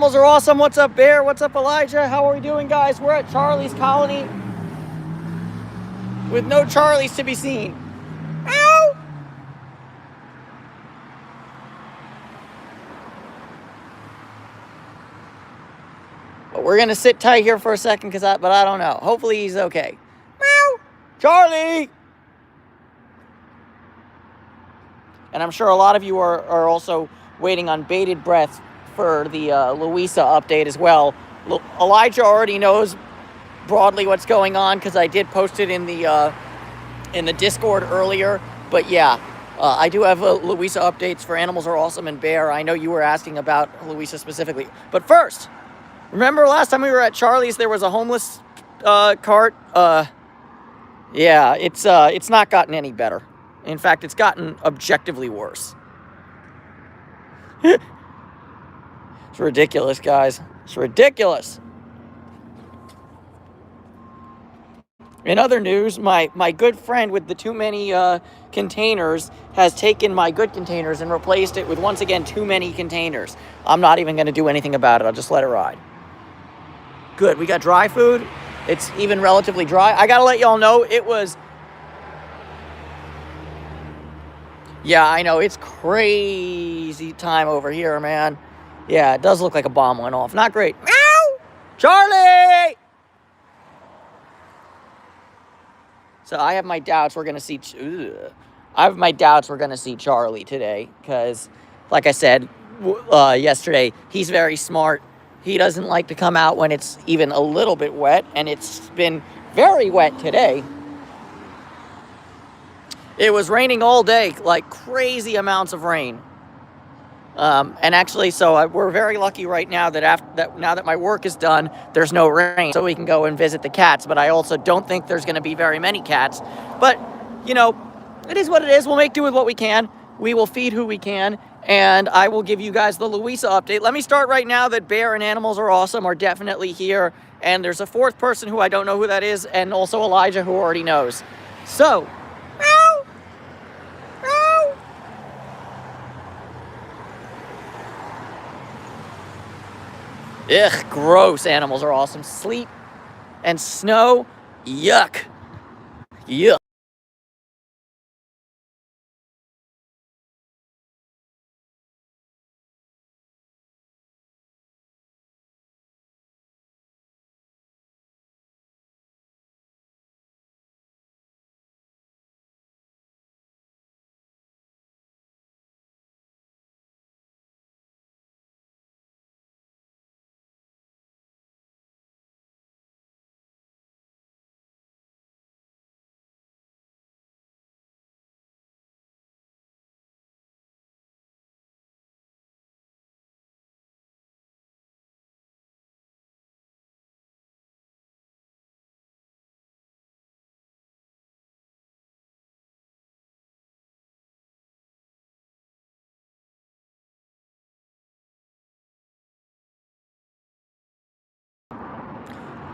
animals are awesome. What's up, Bear? What's up, Elijah? How are we doing, guys? We're at Charlie's colony with no Charlies to be seen. Ow! But we're gonna sit tight here for a second, but I don't know. Hopefully he's okay. Meow! Charlie! And I'm sure a lot of you are also waiting on bated breath for the Louisa update as well. Elijah already knows broadly what's going on because I did post it in the Discord earlier. But yeah, I do have Louisa updates for Animals Are Awesome and Bear. I know you were asking about Louisa specifically. But first, remember last time we were at Charlie's, there was a homeless cart? Yeah, it's not gotten any better. In fact, it's gotten objectively worse. It's ridiculous, guys. It's ridiculous. In other news, my good friend with the too many containers has taken my good containers and replaced it with, once again, too many containers. I'm not even going to do anything about it. I'll just let it ride. Good. We got dry food. It's even relatively dry. I got to let y'all know it was... Yeah, I know. It's crazy time over here, man. Yeah, it does look like a bomb went off. Not great. Meow! Charlie! So I have my doubts we're going to see... I have my doubts we're going to see Charlie today. Because, like I said yesterday, he's very smart. He doesn't like to come out when it's even a little bit wet. And it's been very wet today. It was raining all day, like crazy amounts of rain. And actually, so we're very lucky right now that now that my work is done, there's no rain, so we can go and visit the cats. But I also don't think there's going to be very many cats. But, you know, it is what it is. We'll make do with what we can. We will feed who we can. And I will give you guys the Louisa update. Let me start right now that Bear and Animals Are Awesome are definitely here. And there's a fourth person who I don't know who that is, and also Elijah who already knows. So... Ugh, gross. Animals are awesome. Sleet and snow, yuck. Yuck.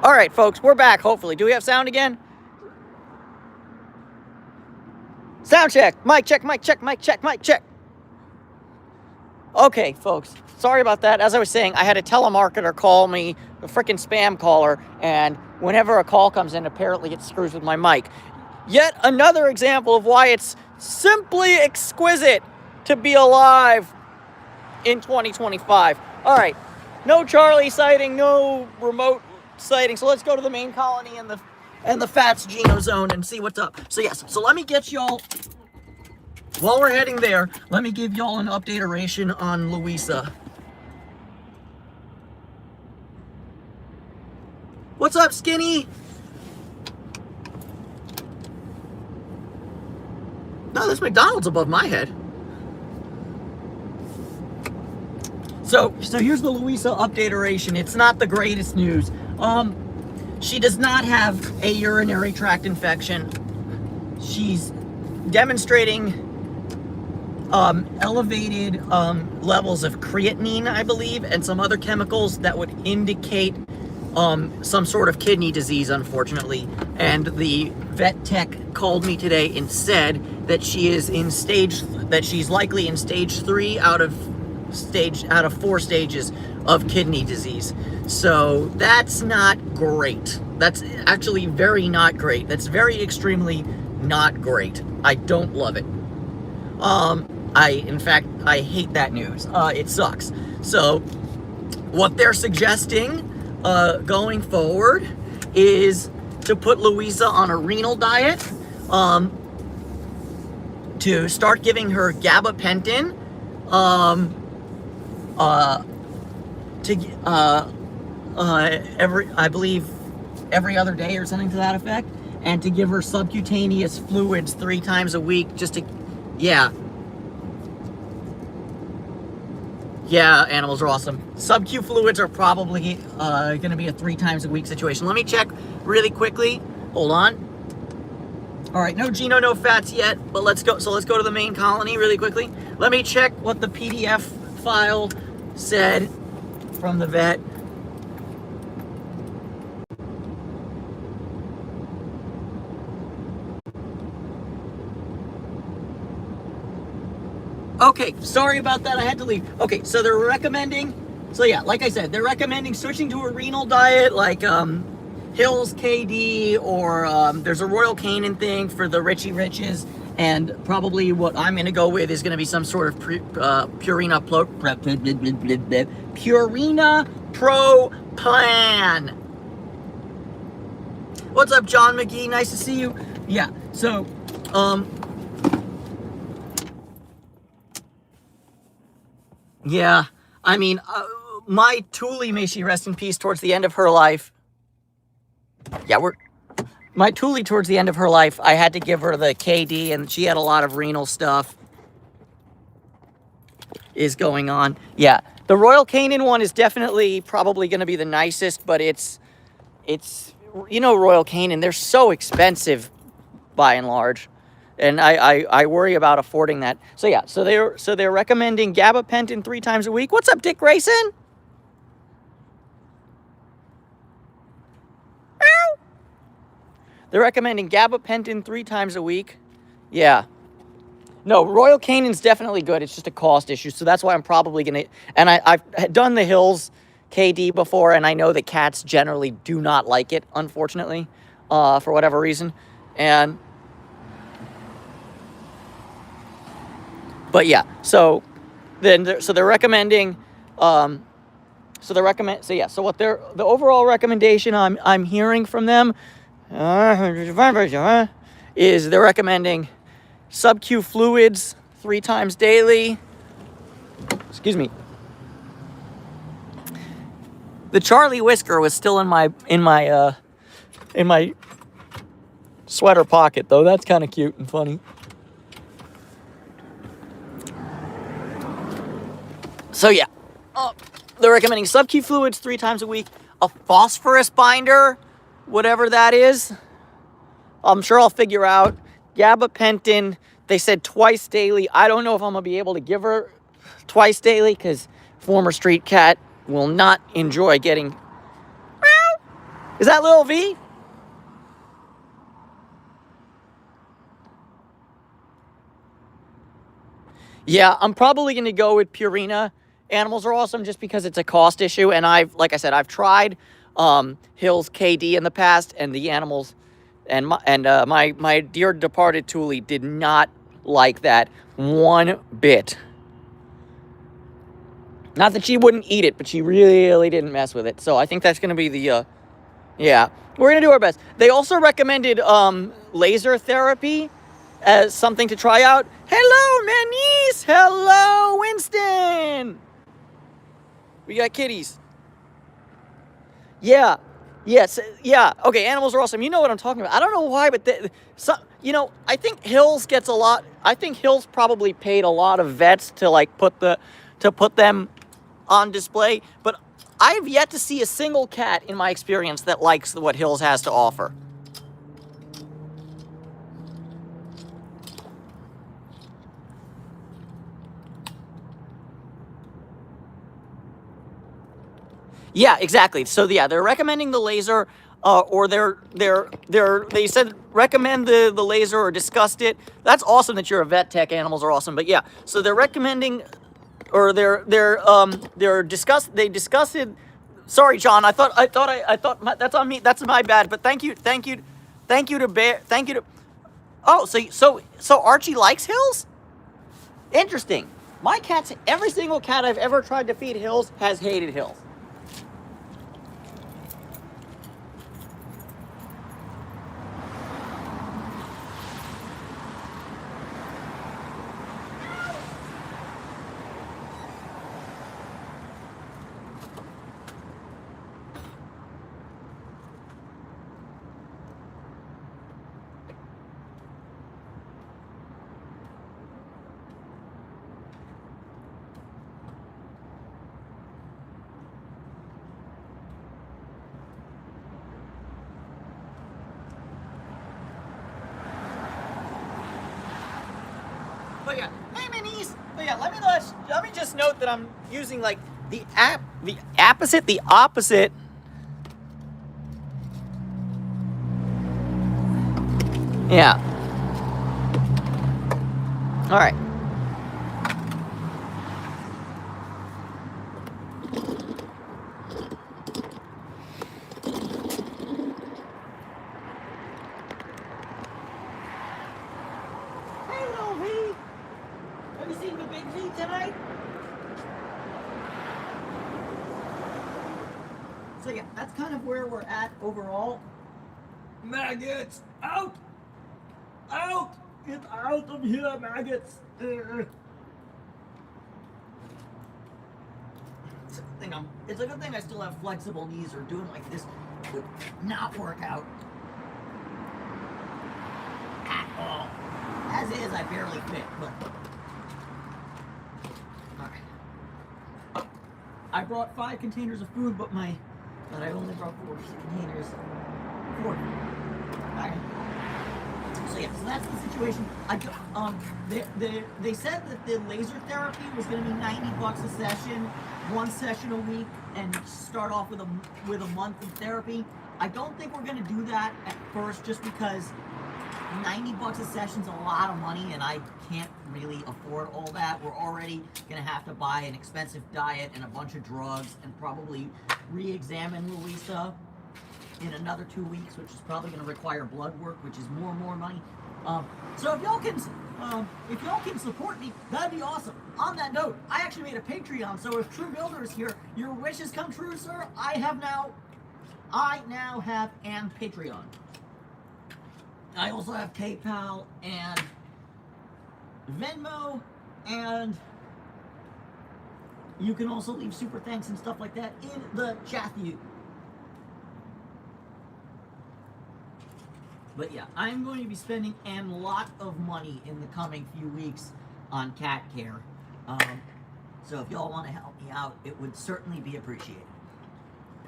All right, folks, we're back, hopefully. Do we have sound again? Sound check. Mic check, mic check, mic check, mic check. Okay, folks, sorry about that. As I was saying, I had a telemarketer call me, a freaking spam caller, and whenever a call comes in, apparently it screws with my mic. Yet another example of why it's simply exquisite to be alive in 2025. All right, no Charlie sighting, no remote sighting. So let's go to the main colony and the Fats Geno Zone and see what's up. So yes, so let me get y'all, while we're heading there, let me give y'all an update-eration on Louisa. What's up, Skinny? No, there's McDonald's above my head. So here's the Louisa update-eration. It's not the greatest news. She does not have a urinary tract infection. She's demonstrating elevated levels of creatinine, I believe, and some other chemicals that would indicate some sort of kidney disease, unfortunately. And the vet tech called me today and said that she's likely in stage 3 out of stage out of 4 stages of kidney disease. So that's not great. That's actually very not great. That's very extremely not great. I don't love it. In fact, I hate that news. It sucks. So what they're suggesting going forward is to put Louisa on a renal diet, to start giving her gabapentin, I believe every other day or something to that effect, and to give her subcutaneous fluids 3 times a week, just to, yeah, animals are awesome. Sub-Q fluids are probably going to be a 3 times a week situation. Let me check really quickly. Hold on. All right, no Geno, no fats yet, but let's go. So let's go to the main colony really quickly. Let me check what the PDF file said from the vet. Okay, sorry about that. I had to leave. Okay, so they're recommending, so yeah, like I said, they're recommending switching to a renal diet like Hill's KD, or there's a Royal Canin thing for the Richie Riches, and probably what I'm going to go with is going to be some sort of Purina Pro plan. What's up, John McGee? Nice to see you. Yeah, so yeah, I mean, my Thule, may she rest in peace, towards the end of her life. Yeah, my Thule, towards the end of her life, I had to give her the KD, and she had a lot of renal stuff is going on. Yeah, the Royal Canin one is definitely probably going to be the nicest, but it's you know, Royal Canin, they're so expensive by and large. And I worry about affording that. So yeah, so they're recommending gabapentin 3 times a week. What's up, Dick Grayson? Ow! They're recommending gabapentin 3 times a week. Yeah. No, Royal Canin's definitely good. It's just a cost issue. So that's why I'm probably going to... And I've done the Hills KD before, and I know that cats generally do not like it, unfortunately, for whatever reason. And... But yeah, so they're recommending, so what the overall recommendation I'm hearing from them is they're recommending sub-Q fluids 3 times daily. Excuse me. The Charlie whisker was still in my sweater pocket, though. That's kind of cute and funny. So yeah, they're recommending sub-Q fluids 3 times a week, a phosphorus binder, whatever that is. I'm sure I'll figure out. Gabapentin, they said twice daily. I don't know if I'm going to be able to give her twice daily, because former street cat will not enjoy getting... Meow. Is that Lil V? Yeah, I'm probably going to go with Purina. Animals are awesome just because it's a cost issue, and like I said, I've tried Hill's KD in the past, and the animals and my dear departed Thule did not like that one bit. Not that she wouldn't eat it, but she really didn't mess with it. So I think that's going to be the yeah, we're going to do our best. They also recommended laser therapy as something to try out. Hello, Manice. Hello, Winston. We got kitties. Yeah. Yes. Yeah. Okay. Animals are awesome. You know what I'm talking about. I don't know why, but I think Hills gets a lot. I think Hills probably paid a lot of vets to put them on display. But I've yet to see a single cat in my experience that likes what Hills has to offer. Yeah, exactly. So yeah, they're recommending the laser, or they said recommend the laser or discussed it. That's awesome that you're a vet tech. Animals are awesome. But yeah, so they're recommending or they're discussed. Sorry, John. That's on me. That's my bad. But thank you to Bear. Thank you to. Oh, so Archie likes hills. Interesting. My cats, every single cat I've ever tried to feed hills has hated hills. But yeah, hey Minis. But yeah, let me just note that I'm using like the opposite. Yeah. All right. Hey, little V. Have you seen the big V tonight? So yeah, that's kind of where we're at overall. Maggots, out! Out! Get out of here, maggots! It's a good thing I still have flexible knees, or doing like this would not work out at all. As is, I barely fit, but alright. I brought 5 containers of food, but I only brought 4 containers. 4. Alright. So yeah, so that's the situation. They said that the laser therapy was going to be $90 a session, 1 session a week, and start off with a month of therapy. I don't think we're going to do that at first, just because $90 a session's a lot of money, and I can't really afford all that. We're already going to have to buy an expensive diet and a bunch of drugs, and probably re-examine Louisa in another 2 weeks, which is probably going to require blood work, which is more and more money. So if y'all can support me, that'd be awesome. On that note, I actually made a Patreon, so if True Builder is here, your wishes come true, sir. I now have an Patreon. I also have PayPal and Venmo, and you can also leave super thanks and stuff like that in the chat view. But yeah, I'm going to be spending a lot of money in the coming few weeks on cat care. So if y'all want to help me out, it would certainly be appreciated.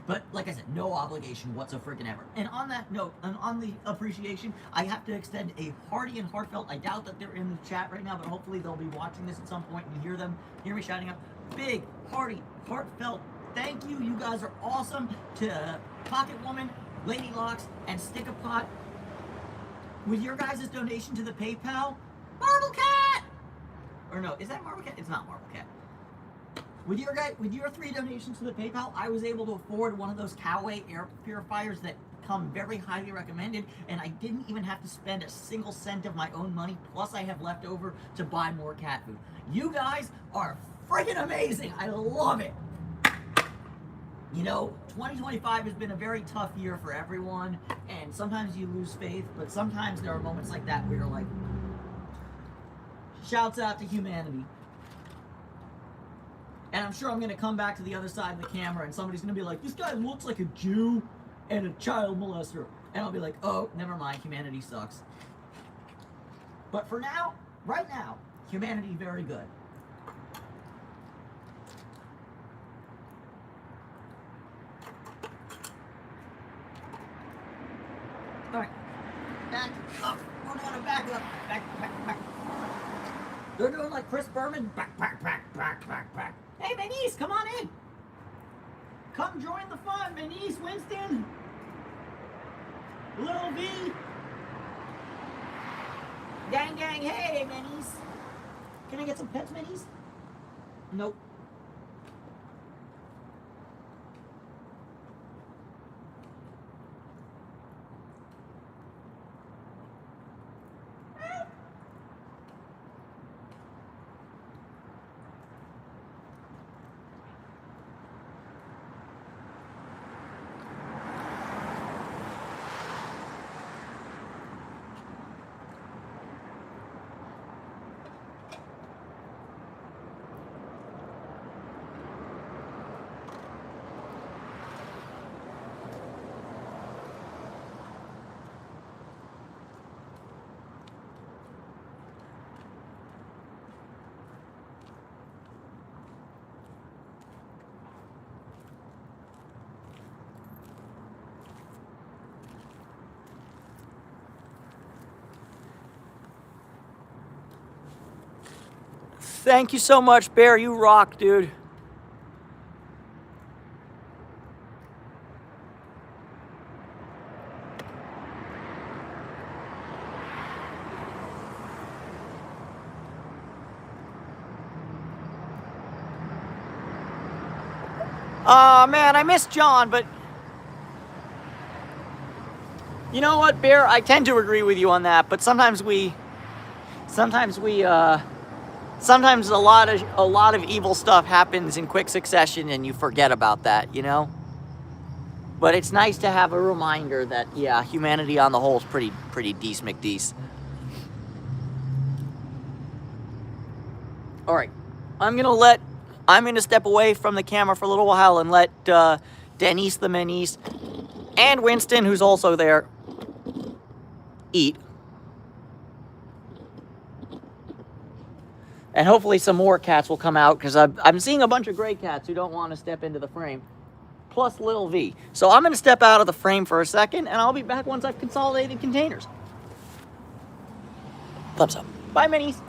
But like I said, no obligation whatsoever. And on that note, and on the appreciation, I have to extend a hearty and heartfelt, I doubt that they're in the chat right now, but hopefully they'll be watching this at some point and hear me shouting out, big, hearty, heartfelt thank you. You guys are awesome. To Pocket Woman, Lady Locks, and Stick a Pot. With your guys' donation to the PayPal, Marble Cat! Or no, is that Marble Cat? It's not Marble Cat. With your 3 donations to the PayPal, I was able to afford one of those Coway air purifiers that come very highly recommended, and I didn't even have to spend a single cent of my own money, plus I have left over to buy more cat food. You guys are freaking amazing! I love it! You know, 2025 has been a very tough year for everyone, and sometimes you lose faith, but sometimes there are moments like that where you're like, shouts out to humanity. And I'm sure I'm going to come back to the other side of the camera, and somebody's going to be like, this guy looks like a Jew and a child molester. And I'll be like, oh, never mind, humanity sucks. But for now, right now, humanity very good. Alright, back up. We're going to back up. Back. They're doing like Chris Berman. Back. Hey, my niece, come on in. Come join the fun, my niece, Winston. Little V. Gang, hey, my niece. Can I get some pets, my niece? Nope. Thank you so much, Bear. You rock, dude. Man, I miss John, but you know what, Bear? I tend to agree with you on that, but sometimes a lot of evil stuff happens in quick succession and you forget about that, you know? But it's nice to have a reminder that, yeah, humanity on the whole is pretty decent McDeece. All right, I'm gonna step away from the camera for a little while and let Denise the Menace and Winston, who's also there, eat. And hopefully some more cats will come out, because I'm seeing a bunch of gray cats who don't want to step into the frame, plus Little V. So I'm going to step out of the frame for a second, and I'll be back once I've consolidated containers. Thumbs up. Bye, minis.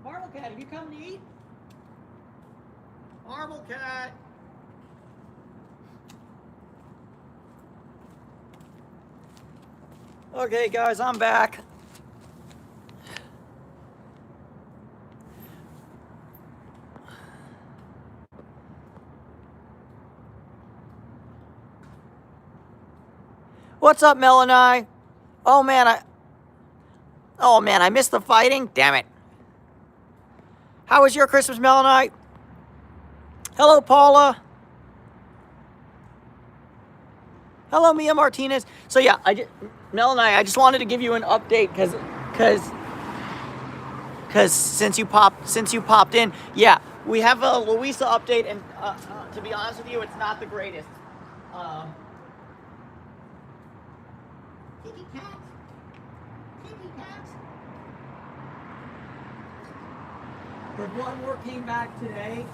Marble Cat, have you come to eat? Marble Cat. Okay, guys, I'm back. What's up, Melanie? Oh man, I missed the fighting. Damn it. How was your Christmas, Melanie? Hello, Paula. Hello, Mia Martinez. So yeah, Melanie, I just wanted to give you an update because since you popped in, yeah, we have a Louisa update, and to be honest with you, it's not the greatest. Kitty cat. Kitty cat. Her blood work came back today,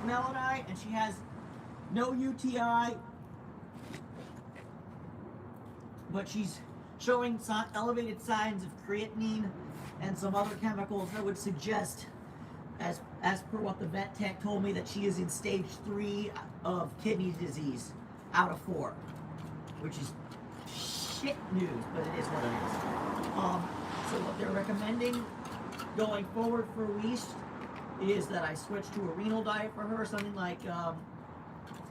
Melanie, and she has no UTI, but she's showing elevated signs of creatinine and some other chemicals that would suggest, as per what the vet tech told me, that she is in stage 3 of kidney disease out of 4, which is shit news, but it is what it is. So what they're recommending going forward for Louisa is that I switch to a renal diet for her, something like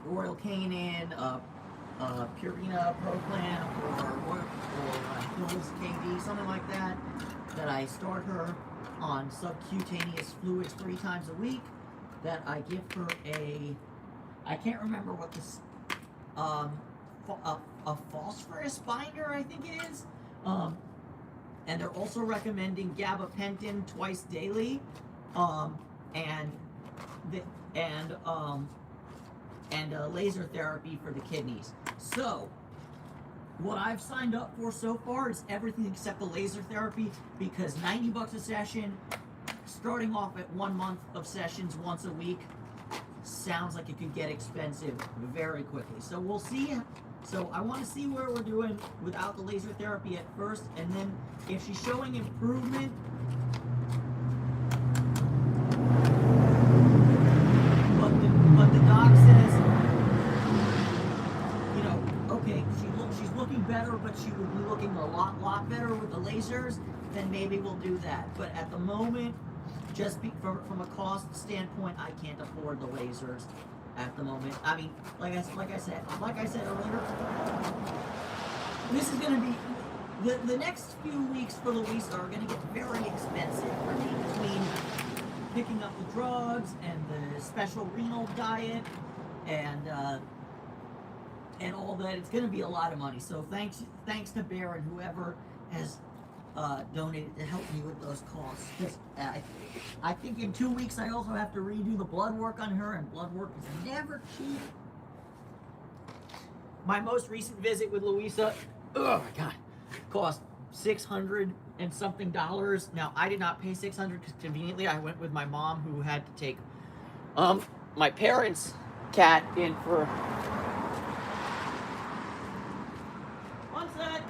Royal Canin, Purina Pro Plan, or Hills KD, something like that. That I start her on subcutaneous fluids 3 times a week. That I give her I can't remember what this, a phosphorus binder, I think it is. And they're also recommending gabapentin twice daily, and laser therapy for the kidneys. So, what I've signed up for so far is everything except the laser therapy, because $90 a session, starting off at 1 month of sessions once a week, sounds like it could get expensive very quickly. So we'll see. So I want to see where we're doing without the laser therapy at first, and then if she's showing improvement, but the doc says, you know, okay, she's looking better, but she will be looking a lot better with the lasers, then maybe we'll do that. But at the moment, just from a cost standpoint, I can't afford the lasers at the moment. I mean, like I said earlier, this is going to be the next few weeks for Louisa are going to get very expensive. I mean, between picking up the drugs and the special renal diet and all that, it's going to be a lot of money. So thanks to Bear and whoever has donated to help me with those costs. Because I think in 2 weeks I also have to redo the blood work on her, and blood work is never cheap. My most recent visit with Louisa, oh my God, cost $600 and something. Now I did not pay $600 because conveniently I went with my mom, who had to take my parents' cat in for. One sec.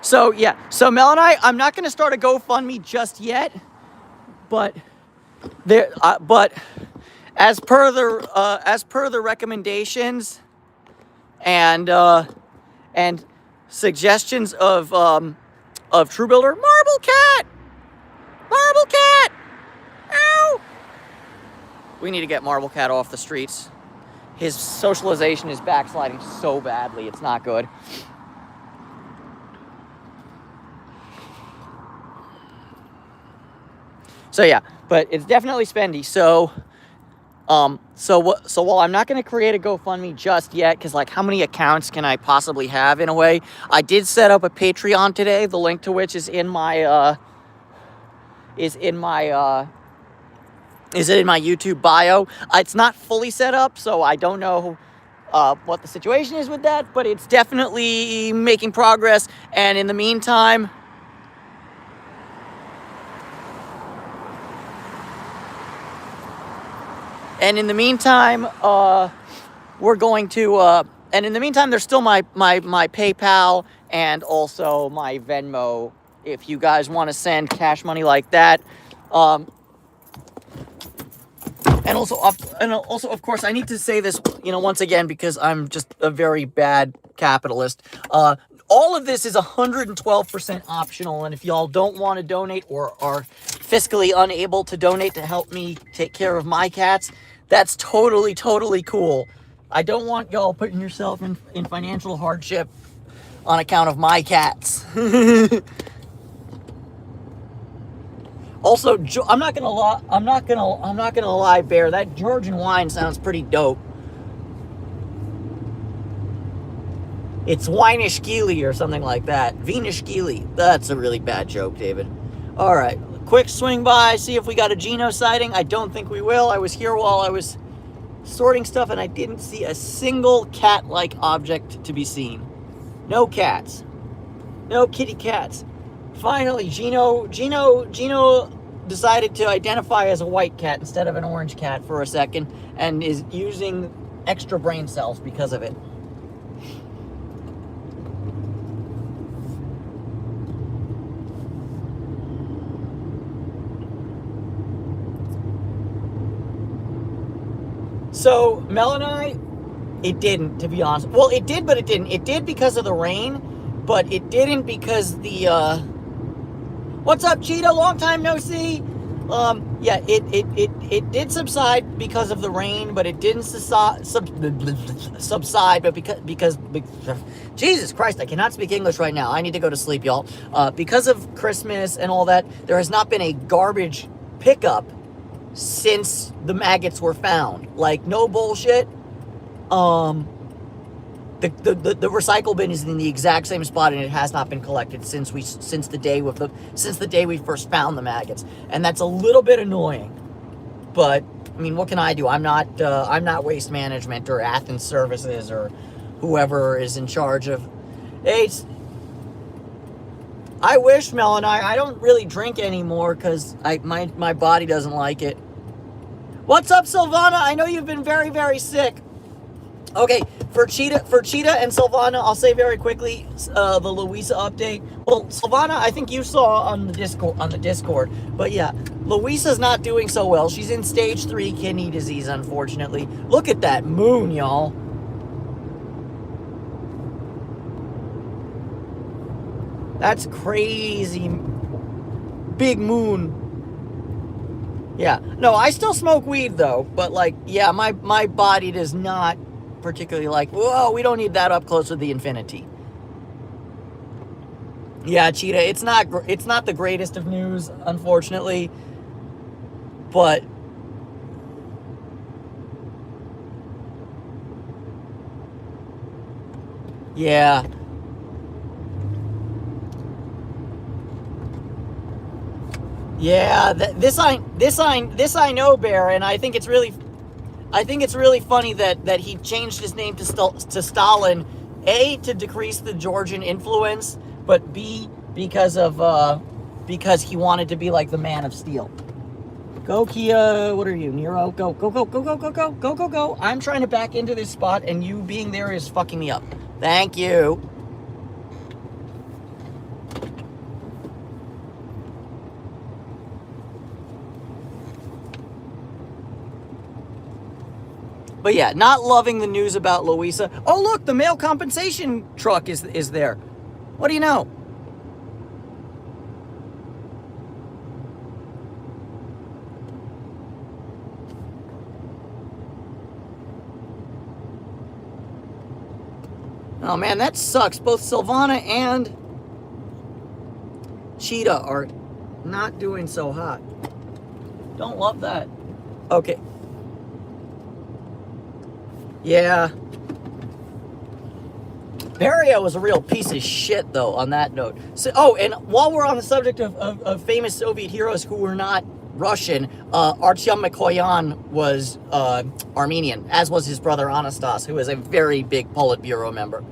So yeah, so Mel and I'm not going to start a GoFundMe just yet, but as per the recommendations and suggestions of True Builder, Marble Cat, ow! We need to get Marble Cat off the streets. His socialization is backsliding so badly; it's not good. So yeah, but it's definitely spendy. So while I'm not going to create a GoFundMe just yet, because like how many accounts can I possibly have in a way? I did set up a Patreon today, the link to which is in my YouTube bio. It's not fully set up, so I don't know what the situation is with that, but it's definitely making progress. And in the meantime, we're going to, and in the meantime, there's still my PayPal and also my Venmo if you guys want to send cash money like that. And also, of course, I need to say this, once again, because I'm just a very bad capitalist. All of this is 112% optional, and if y'all don't want to donate or are fiscally unable to donate to help me take care of my cats, that's totally cool. I don't want y'all putting yourself in financial hardship on account of my cats. Also, I'm not gonna lie, Bear. That Georgian wine sounds pretty dope. It's Weinishkili or something like that. Venishkili. That's a really bad joke, David. All right, quick swing by, see if we got a Geno sighting. I don't think we will. I was here while I was sorting stuff, and I didn't see a single cat-like object to be seen. No cats. No kitty cats. Finally, Geno decided to identify as a white cat instead of an orange cat for a second, and is using extra brain cells because of it. So, Mel and I, it didn't, to be honest. Well, it did, but it didn't. It did because of the rain, but it didn't because the, What's up, Cheetah? Long time no see. Yeah, it did subside because of the rain, but it didn't subside, but because Jesus Christ, I cannot speak English right now. I need to go to sleep, y'all. Because of Christmas and all that, there has not been a garbage pickup since the maggots were found. Like, no bullshit. The recycle bin is in the exact same spot, and it has not been collected since the day we first found the maggots, and that's a little bit annoying. But I mean, what can I do? I'm not Waste Management or Athens Services or whoever is in charge of. I wish, Mel, and I don't really drink anymore because my body doesn't like it. What's up, Silvana? I know you've been very, very sick. Okay, for Cheetah and Silvana, I'll say very quickly the Louisa update. Well, Silvana, I think you saw on the Discord, but yeah, Louisa's not doing so well. She's in stage 3 kidney disease, unfortunately. Look at that moon, y'all. That's crazy. Big moon. Yeah. No, I still smoke weed though, but like, yeah, my body does not particularly like, whoa, we don't need that up close with the infinity. Yeah, Cheetah, it's not the greatest of news, unfortunately, but yeah. Yeah, this I know, Bear, and I think it's really funny that he changed his name to Stalin, A, to decrease the Georgian influence, but B, because he wanted to be like the Man of Steel. Go, Kia. What are you, Nero? Go, go, go, go, go, go, go, go, go, go. I'm trying to back into this spot, and you being there is fucking me up. Thank you. But yeah, not loving the news about Louisa. Oh, look, the mail compensation truck is there. What do you know? Oh man, that sucks. Both Silvana and Cheetah are not doing so hot. Don't love that. Okay. Yeah. Mario was a real piece of shit, though, on that note. So, oh, and while we're on the subject of famous Soviet heroes who were not Russian, Artyom Mikoyan was Armenian, as was his brother Anastas, who is a very big Politburo member.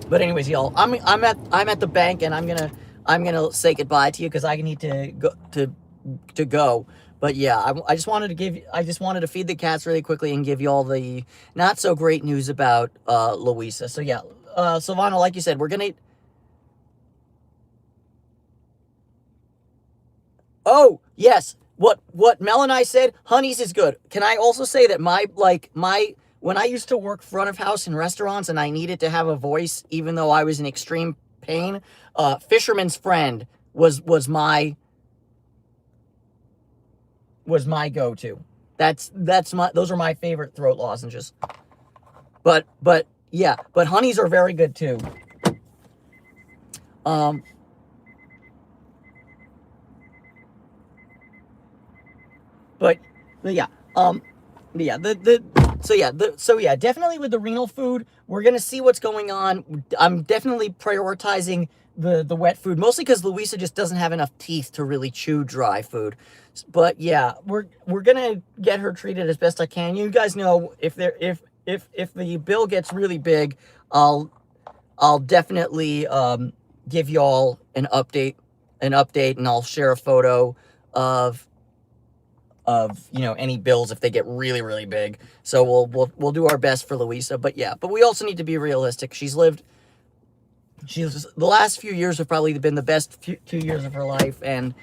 But anyways, y'all, I'm at the bank, and I'm gonna say goodbye to you because I need to go. But yeah, I just wanted to feed the cats really quickly and give you all the not so great news about Louisa. So yeah, Silvana, like you said, we're gonna. Oh yes, what Mel and I said, Honey's is good. Can I also say that when I used to work front of house in restaurants and I needed to have a voice, even though I was in extreme pain, Fisherman's Friend was my go-to. Those are my favorite throat lozenges. But yeah, but Honey's are very good too. But yeah, so yeah, definitely with the renal food, we're gonna see what's going on. I'm definitely prioritizing the wet food, mostly because Louisa just doesn't have enough teeth to really chew dry food. But yeah, we're gonna get her treated as best I can. You guys know if the bill gets really big, I'll definitely give y'all an update, and I'll share a photo of any bills if they get really, really big. So we'll do our best for Louisa. But yeah, but we also need to be realistic. The last few years have probably been the best 2 years of her life, and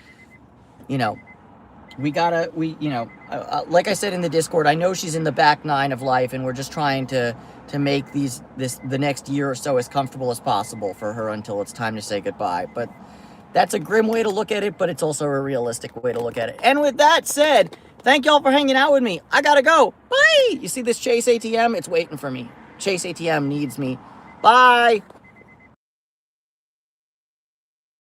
like I said in the Discord, I know she's in the back 9 of life, and we're just trying to to make the next year or so as comfortable as possible for her until it's time to say goodbye. But that's a grim way to look at it, but it's also a realistic way to look at it. And with that said, thank y'all for hanging out with me. I gotta go. Bye! You see this Chase ATM? It's waiting for me. Chase ATM needs me. Bye!